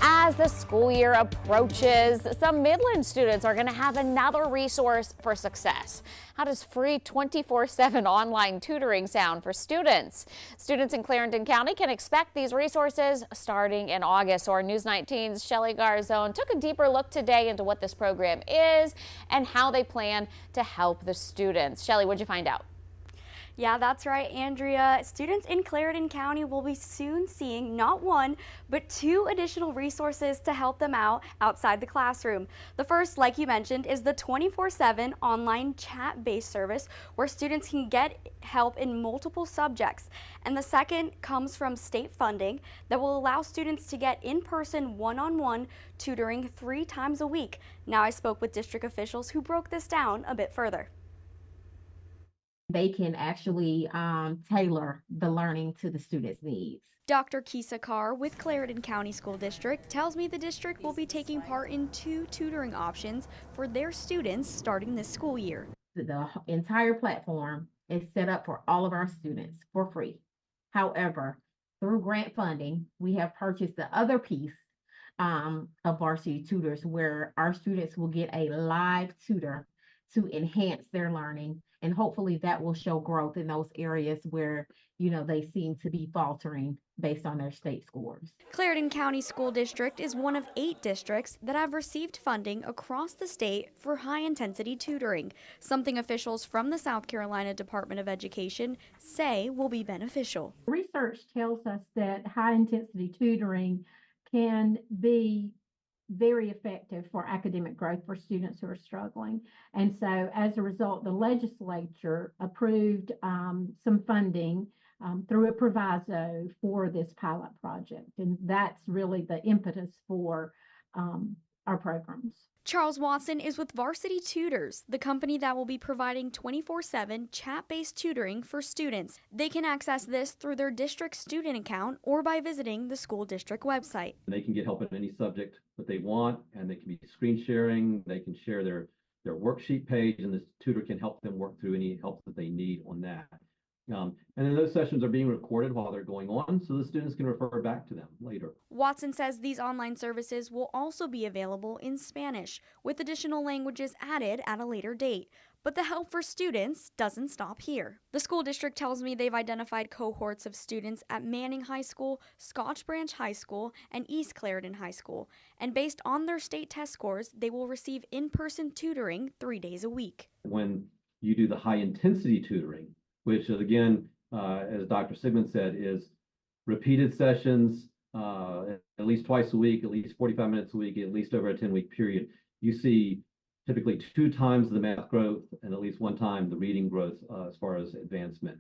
As the school year approaches, some Midland students are going to have another resource for success. How does free 24/7 online tutoring sound for students? Students in Clarendon County can expect these resources starting in August. So our News 19's Shelly Garzone took a deeper look today into what this program is and how they plan to help the students. Shelly, what'd you find out? Yeah, that's right, Andrea. Students in Clarendon County will be soon seeing not one, but two additional resources to help them out outside the classroom. The first, like you mentioned, is the 24/7 online chat-based service where students can get help in multiple subjects. And the second comes from state funding that will allow students to get in-person one-on-one tutoring 3 times a week. Now, I spoke with district officials who broke this down a bit further. They can actually tailor the learning to the students' needs. Dr. Kisa Carr with Clarendon County School District tells me the district will be taking part in 2 tutoring options for their students starting this school year. The entire platform is set up for all of our students for free. However, through grant funding, we have purchased the other piece of Varsity Tutors where our students will get a live tutor to enhance their learning. And hopefully that will show growth in those areas where, they seem to be faltering based on their state scores. Clarendon County School District is one of 8 districts that have received funding across the state for high-intensity tutoring, something officials from the South Carolina Department of Education say will be beneficial. Research tells us that high-intensity tutoring can be very effective for academic growth for students who are struggling. And so as a result, the legislature approved some funding through a proviso for this pilot project. And that's really the impetus for our programs. Charles Watson is with Varsity Tutors, the company that will be providing 24/7 chat-based tutoring for students. They can access this through their district student account or by visiting the school district website. They can get help in any subject that they want, and they can be screen sharing. They can share their worksheet page, and this tutor can help them work through any help that they need on that. And then those sessions are being recorded while they're going on, so the students can refer back to them later. Watson says these online services will also be available in Spanish, with additional languages added at a later date. But the help for students doesn't stop here. The school district tells me they've identified cohorts of students at Manning High School, Scotch Branch High School, and East Clarendon High School. And based on their state test scores, they will receive in-person tutoring 3 days a week. When you do the high-intensity tutoring, which again, as Dr. Sigmund said, is repeated sessions at least twice a week, at least 45 minutes a week, at least over a 10-week period. You see typically 2 times the math growth and at least 1 time the reading growth as far as advancement.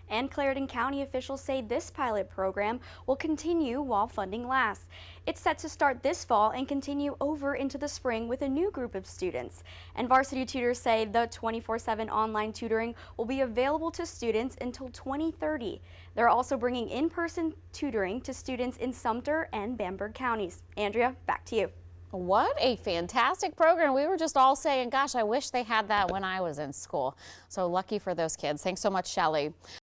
And Clarendon County officials say this pilot program will continue while funding lasts. It's set to start this fall and continue over into the spring with a new group of students. And Varsity Tutors say the 24/7 online tutoring will be available to students until 2030. They're also bringing in-person tutoring to students in Sumter and Bamberg counties. Andrea, back to you. What a fantastic program. We were just all saying, gosh, I wish they had that when I was in school. So lucky for those kids. Thanks so much, Shelly.